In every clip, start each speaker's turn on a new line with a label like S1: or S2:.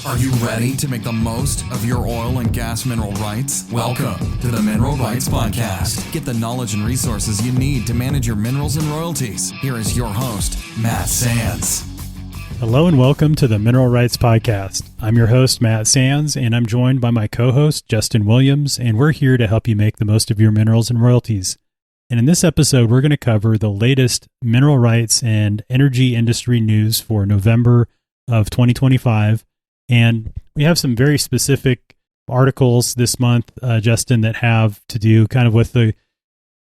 S1: Are you ready to make the most of your oil and gas mineral rights? Welcome to the Mineral Rights Podcast. Get the knowledge and resources you need to manage your minerals and royalties. Here is your host, Matt Sands.
S2: Hello and welcome to the Mineral Rights Podcast. I'm your host, Matt Sands, and I'm joined by my co-host, Justin Williams, and we're here to help you make the most of your minerals and royalties. And in this episode, we're going to cover the latest mineral rights and energy industry news for November of 2025. And we have some very specific articles this month, Justin, that have to do kind of with the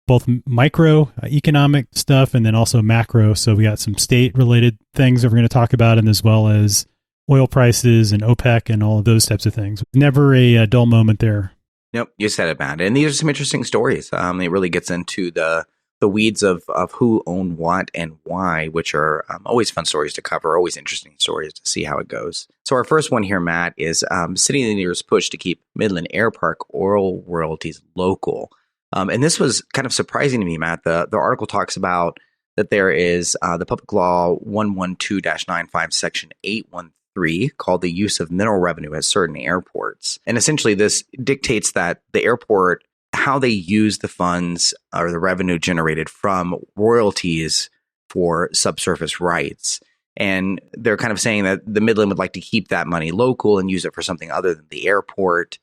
S2: both microeconomic stuff and then also macro. So we got some state-related things that we're going to talk about, and as well as oil prices and OPEC and all of those types of things. Never a dull moment there.
S3: Nope, you said it, Matt. And these are some interesting stories. It really gets into the weeds of who owned what and why, which are always fun stories to cover, always interesting stories to see how it goes. So our first one here, Matt, is city leaders push to keep Midland Air Park oil royalties local. And this was kind of surprising to me, Matt. The article talks about that there is the Public Law 112-95, Section 813, called the use of mineral revenue at certain airports. And essentially this dictates that the airport, how they use the funds or the revenue generated from royalties for subsurface rights. And they're kind of saying that the Midland would like to keep that money local and use it for something other than the airport.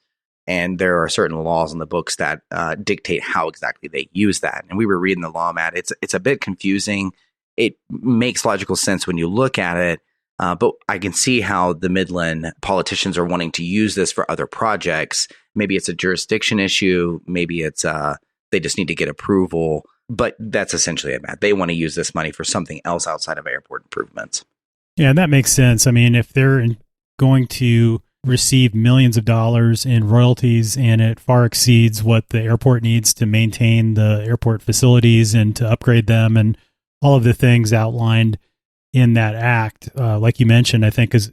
S3: And there are certain laws in the books that dictate how exactly they use that. And we were reading the law, Matt. It's a bit confusing. It makes logical sense when you look at it. But I can see how the Midland politicians are wanting to use this for other projects. Maybe it's a jurisdiction issue. Maybe it's they just need to get approval. But that's essentially it, Matt. They want to use this money for something else outside of airport improvements. Yeah,
S2: that makes sense. I mean, if they're going to receive millions of dollars in royalties and it far exceeds what the airport needs to maintain the airport facilities and to upgrade them and all of the things outlined in that act, like you mentioned, I think, is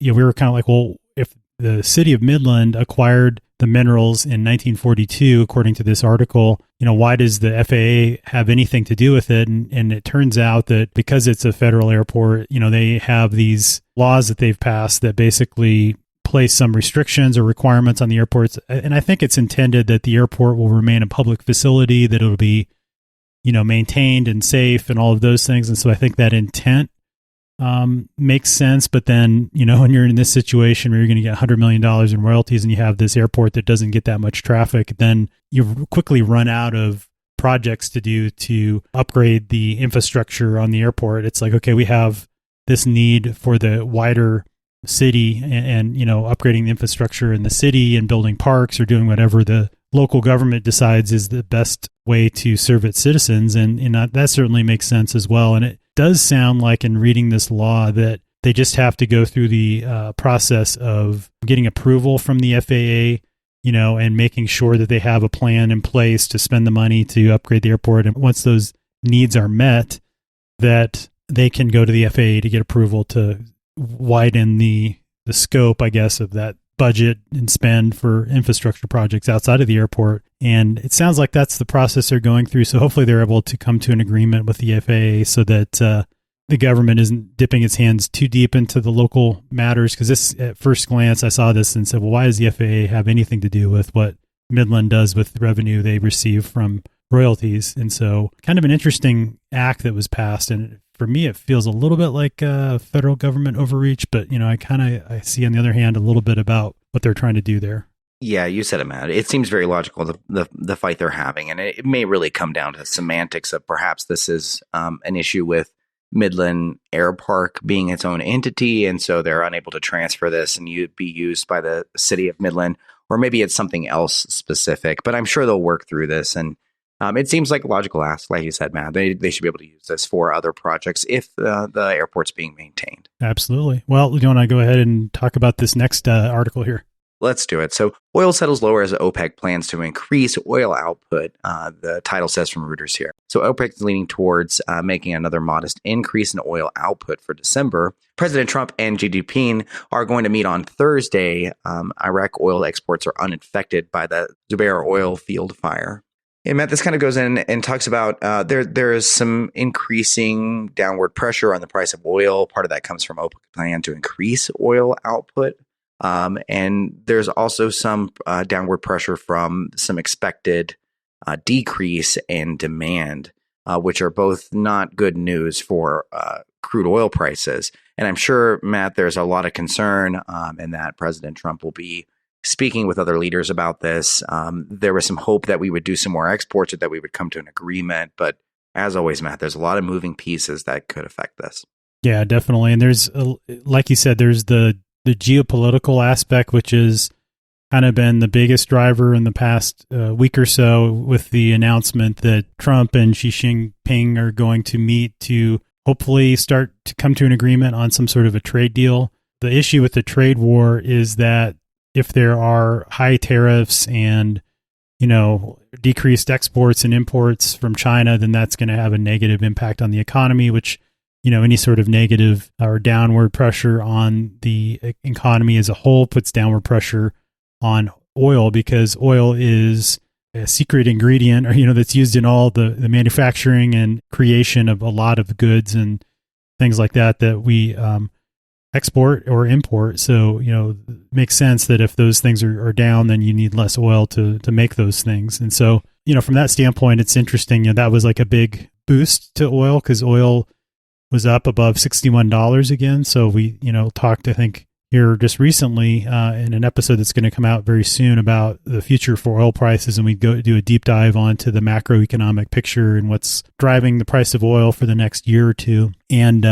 S2: we were kind of like, well, if the city of Midland acquired the minerals in 1942, according to this article, why does the FAA have anything to do with it? And it turns out that because it's a federal airport, they have these laws that they've passed that basically place some restrictions or requirements on the airports. And I think it's intended that the airport will remain a public facility, that it'll be, maintained and safe and all of those things. And so I think that intent makes sense. But then, when you're in this situation where you're going to get $100 million in royalties and you have this airport that doesn't get that much traffic, then you quickly run out of projects to do to upgrade the infrastructure on the airport. It's like, okay, we have this need for the wider city and upgrading the infrastructure in the city and building parks or doing whatever the local government decides is the best way to serve its citizens. And that certainly makes sense as well. And it does sound like in reading this law that they just have to go through the process of getting approval from the FAA, and making sure that they have a plan in place to spend the money to upgrade the airport. And once those needs are met, that they can go to the FAA to get approval to widen the scope, I guess, of that budget and spend for infrastructure projects outside of the airport. And it sounds like that's the process they're going through. So hopefully they're able to come to an agreement with the FAA so that the government isn't dipping its hands too deep into the local matters. Because this, at first glance, I saw this and said, well, why does the FAA have anything to do with what Midland does with the revenue they receive from royalties? And so kind of an interesting act that was passed. And for me, it feels a little bit like federal government overreach, but I see on the other hand a little bit about what they're trying to do there.
S3: Yeah, you said it, Matt. It seems very logical, the fight they're having, and it may really come down to semantics of perhaps this is an issue with Midland Air Park being its own entity, and so they're unable to transfer this and be used by the city of Midland, or maybe it's something else specific. But I'm sure they'll work through this, and it seems like a logical ask, like you said, Matt. They should be able to use this for other projects if the airport's being maintained. Absolutely.
S2: Well, do you want to go ahead and talk about this next article here?
S3: Let's do it. So oil settles lower as OPEC plans to increase oil output, the title says from Reuters here. So OPEC is leaning towards making another modest increase in oil output for December. President Trump and Xi Jinping are going to meet on Thursday. Iraq oil exports are unaffected by the Zubair oil field fire. And Matt, this kind of goes in and talks about there is some increasing downward pressure on the price of oil. Part of that comes from OPEC plan to increase oil output. And there's also some downward pressure from some expected decrease in demand, which are both not good news for crude oil prices. And I'm sure, Matt, there's a lot of concern and that President Trump will be speaking with other leaders about this. There was some hope that we would do some more exports or that we would come to an agreement. But as always, Matt, there's a lot of moving pieces that could affect this.
S2: Yeah, definitely. And there's, like you said, there's the geopolitical aspect, which has kind of been the biggest driver in the past week or so with the announcement that Trump and Xi Jinping are going to meet to hopefully start to come to an agreement on some sort of a trade deal. The issue with the trade war is that if there are high tariffs and, decreased exports and imports from China, then that's going to have a negative impact on the economy, which, any sort of negative or downward pressure on the economy as a whole puts downward pressure on oil, because oil is a secret ingredient, or, that's used in all the manufacturing and creation of a lot of goods and things like that we export or import. So, it makes sense that if those things are down, then you need less oil to make those things. And so, from that standpoint, it's interesting. That was like a big boost to oil because oil was up above $61 again. So we, talked, I think, here just recently in an episode that's going to come out very soon about the future for oil prices, and we go do a deep dive onto the macroeconomic picture and what's driving the price of oil for the next year or two. And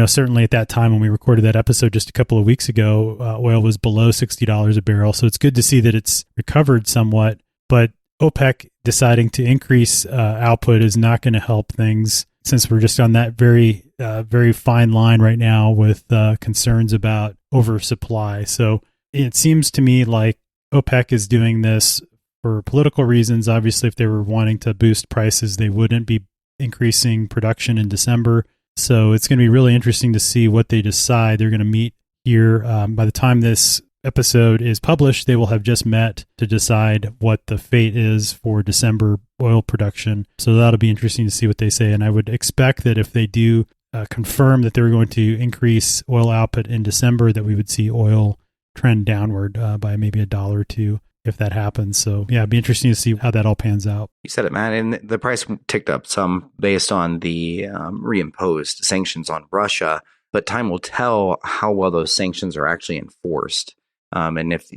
S2: certainly at that time when we recorded that episode just a couple of weeks ago, oil was below $60 a barrel. So it's good to see that it's recovered somewhat, but OPEC deciding to increase output is not going to help things, since we're just on that very, very fine line right now with concerns about oversupply. So it seems to me like OPEC is doing this for political reasons. Obviously, if they were wanting to boost prices, they wouldn't be increasing production in December. So it's going to be really interesting to see what they decide. They're going to meet here. By the time this episode is published, they will have just met to decide what the fate is for December oil production. So that'll be interesting to see what they say. And I would expect that if they do confirm that they're going to increase oil output in December, that we would see oil trend downward by maybe $1 or $2 if that happens. So yeah, it'd be interesting to see how that all pans out.
S3: You said it, Matt. And the price ticked up some based on the reimposed sanctions on Russia. But time will tell how well those sanctions are actually enforced. And if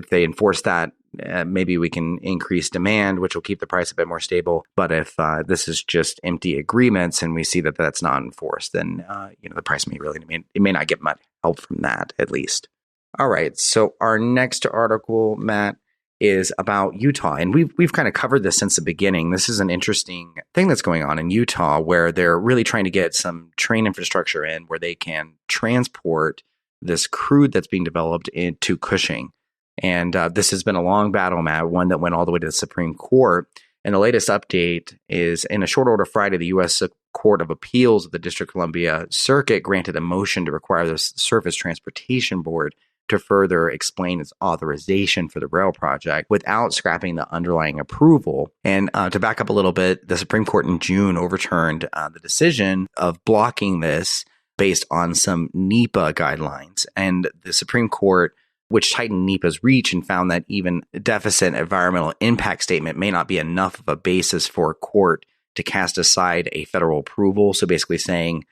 S3: they enforce that, maybe we can increase demand, which will keep the price a bit more stable. But if this is just empty agreements and we see that that's not enforced, then the price may not get much help from that, at least. All right. So our next article, Matt, is about Utah, and we've kind of covered this since the beginning. This is an interesting thing that's going on in Utah, where they're really trying to get some train infrastructure in where they can transport this crude that's being developed into Cushing. And this has been a long battle, Matt, one that went all the way to the Supreme Court. And the latest update is, in a short order Friday, the U.S. Court of Appeals of the District of Columbia Circuit granted a motion to require the Surface Transportation Board to further explain its authorization for the rail project without scrapping the underlying approval. And to back up a little bit, the Supreme Court in June overturned the decision of blocking this based on some NEPA guidelines. And the Supreme Court, which tightened NEPA's reach and found that even a deficit environmental impact statement may not be enough of a basis for a court to cast aside a federal approval. So basically saying,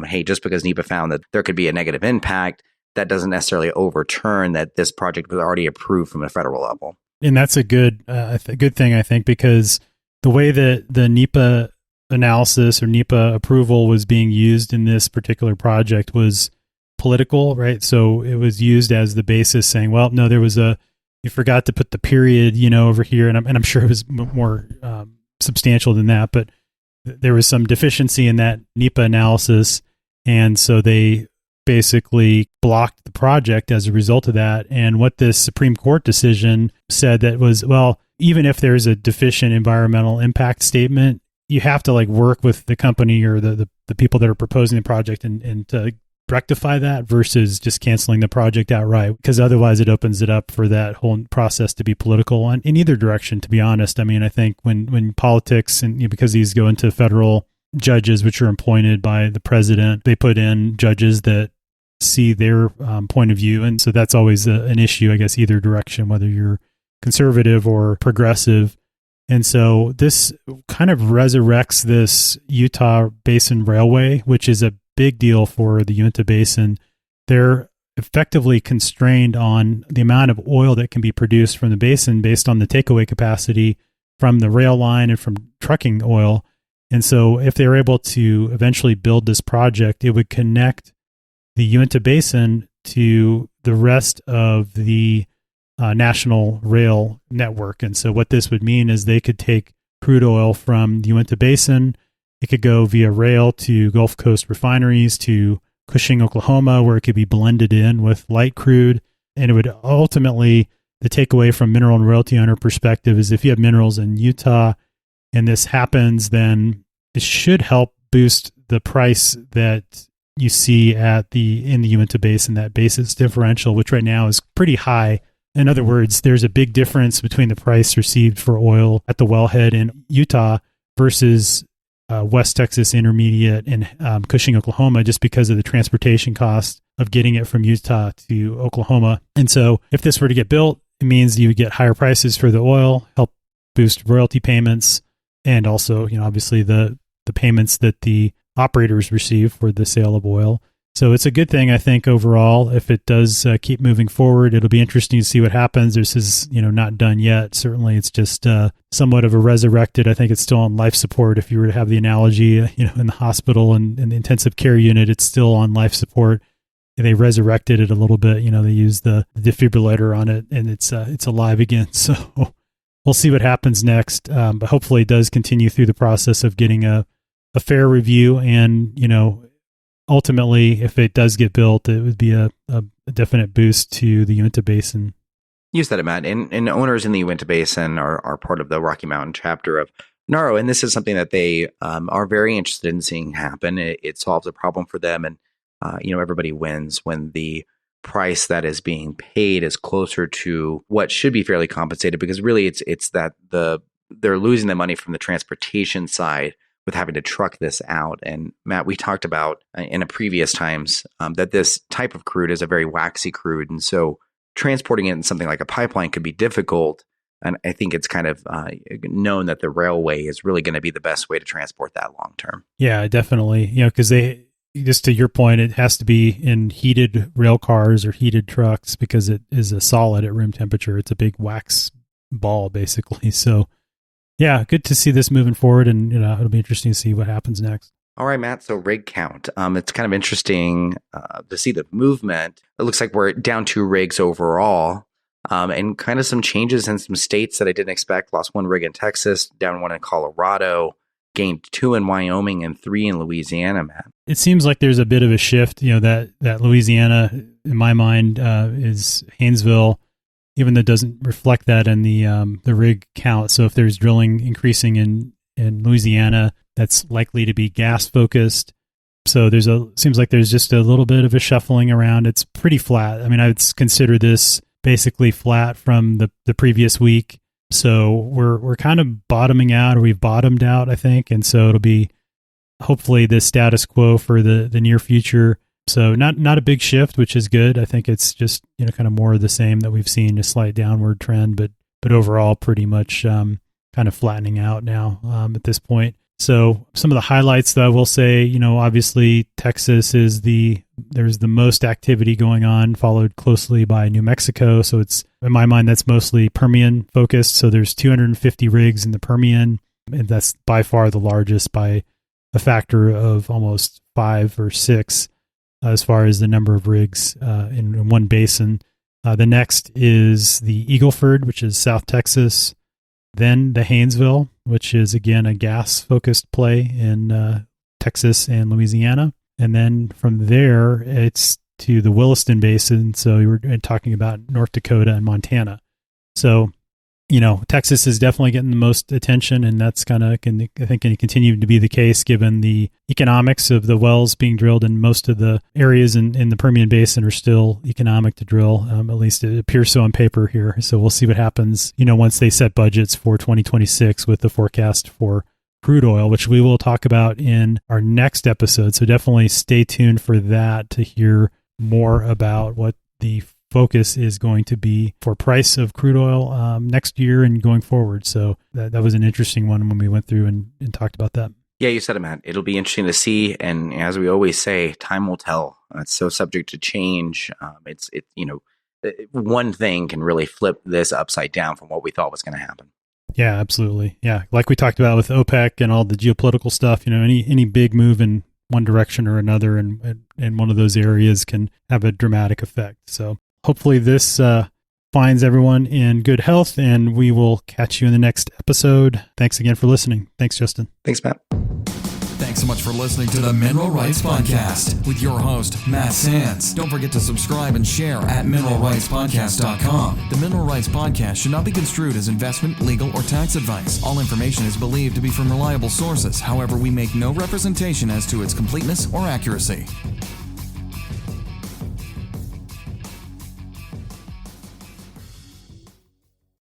S3: hey, just because NEPA found that there could be a negative impact, that doesn't necessarily overturn that this project was already approved from a federal level.
S2: And that's a good thing, I think, because the way that the NEPA analysis or NEPA approval was being used in this particular project was political, right? So it was used as the basis, saying, well, no, you forgot to put the period, over here. And I'm sure it was more substantial than that, but there was some deficiency in that NEPA analysis. And so they basically blocked the project as a result of that. And what this Supreme Court decision said that was, well, even if there's a deficient environmental impact statement, you have to work with the company or the people that are proposing the project and to rectify that versus just canceling the project outright, because otherwise it opens it up for that whole process to be political in either direction, to be honest. I mean, I think when politics, and because these go into federal judges, which are appointed by the president, they put in judges that see their point of view. And so that's always an issue, I guess, either direction, whether you're conservative or progressive. And so this kind of resurrects this Utah Basin Railway, which is a big deal for the Uinta Basin. They're effectively constrained on the amount of oil that can be produced from the basin based on the takeaway capacity from the rail line and from trucking oil. And so if they were able to eventually build this project, it would connect the Uinta Basin to the rest of the national rail network. And so what this would mean is they could take crude oil from the Uinta Basin. It could go via rail to Gulf Coast refineries, to Cushing, Oklahoma, where it could be blended in with light crude. And it would ultimately, the takeaway from mineral and royalty owner perspective is if you have minerals in Utah and this happens, then it should help boost the price that you see in the Uinta Basin, that basis differential, which right now is pretty high. In other words, there's a big difference between the price received for oil at the wellhead in Utah versus West Texas Intermediate and Cushing, Oklahoma, just because of the transportation cost of getting it from Utah to Oklahoma. And so if this were to get built, it means you would get higher prices for the oil, help boost royalty payments, and also, obviously the payments that the operators receive for the sale of oil. So it's a good thing, I think, overall. If it does keep moving forward, it'll be interesting to see what happens. This is, not done yet. Certainly, it's just somewhat of a resurrected. I think it's still on life support. If you were to have the analogy, in the hospital and in the intensive care unit, it's still on life support. They resurrected it a little bit. They used the defibrillator on it, and it's alive again. So we'll see what happens next. But hopefully, it does continue through the process of getting a fair review, and ultimately, if it does get built, it would be a definite boost to the Uinta Basin.
S3: You said it, Matt. And owners in the Uinta Basin are part of the Rocky Mountain chapter of NARO, and this is something that they are very interested in seeing happen. It solves a problem for them, and everybody wins when the price that is being paid is closer to what should be fairly compensated, because really it's that they're losing the money from the transportation side with having to truck this out. And Matt, we talked about in a previous times that this type of crude is a very waxy crude. And so transporting it in something like a pipeline could be difficult. And I think it's kind of known that the railway is really going to be the best way to transport that long term.
S2: Yeah, definitely. Because just to your point, it has to be in heated rail cars or heated trucks because it is a solid at room temperature. It's a big wax ball, basically. So yeah, good to see this moving forward, and it'll be interesting to see what happens next.
S3: All right, Matt. So rig count. It's kind of interesting to see the movement. It looks like we're down 2 rigs overall, and kind of some changes in some states that I didn't expect. Lost 1 rig in Texas, down 1 in Colorado, gained 2 in Wyoming, and 3 in Louisiana, Matt.
S2: It seems like there's a bit of a shift. That Louisiana, in my mind, is Haynesville, even though it doesn't reflect that in the rig count. So if there's drilling increasing in Louisiana, that's likely to be gas focused. So seems like there's just a little bit of a shuffling around. It's pretty flat. I mean, I would consider this basically flat from the previous week. So we're kind of bottoming out, or we've bottomed out, I think. And so it'll be hopefully the status quo for the near future. So not a big shift, which is good. I think it's just kind of more of the same that we've seen, a slight downward trend, but overall pretty much kind of flattening out now at this point. So some of the highlights, though, I will say, obviously Texas there's the most activity going on, followed closely by New Mexico. So it's, in my mind, that's mostly Permian focused. So there's 250 rigs in the Permian, and that's by far the largest by a factor of almost 5 or 6. As far as the number of rigs in one basin. The next is the Eagle Ford, which is South Texas. Then the Haynesville, which is, again, a gas-focused play in Texas and Louisiana. And then from there, it's to the Williston Basin. So we were talking about North Dakota and Montana. So, Texas is definitely getting the most attention, and that's I think, going to continue to be the case given the economics of the wells being drilled, and most of the areas in the Permian Basin are still economic to drill. At least it appears so on paper here. So we'll see what happens, once they set budgets for 2026 with the forecast for crude oil, which we will talk about in our next episode. So definitely stay tuned for that to hear more about what the focus is going to be for price of crude oil next year and going forward. So that was an interesting one when we went through and talked about that.
S3: Yeah, you said it, Matt. It'll be interesting to see, and as we always say, time will tell. It's so subject to change. One thing can really flip this upside down from what we thought was going to happen.
S2: Yeah, absolutely. Yeah, like we talked about with OPEC and all the geopolitical stuff. Any big move in one direction or another, and one of those areas can have a dramatic effect. So hopefully this finds everyone in good health, and we will catch you in the next episode. Thanks again for listening. Thanks, Justin.
S3: Thanks, Matt.
S1: Thanks so much for listening to the Mineral Rights Podcast with your host, Matt Sands. Don't forget to subscribe and share at mineralrightspodcast.com. The Mineral Rights Podcast should not be construed as investment, legal, or tax advice. All information is believed to be from reliable sources. However, we make no representation as to its completeness or accuracy.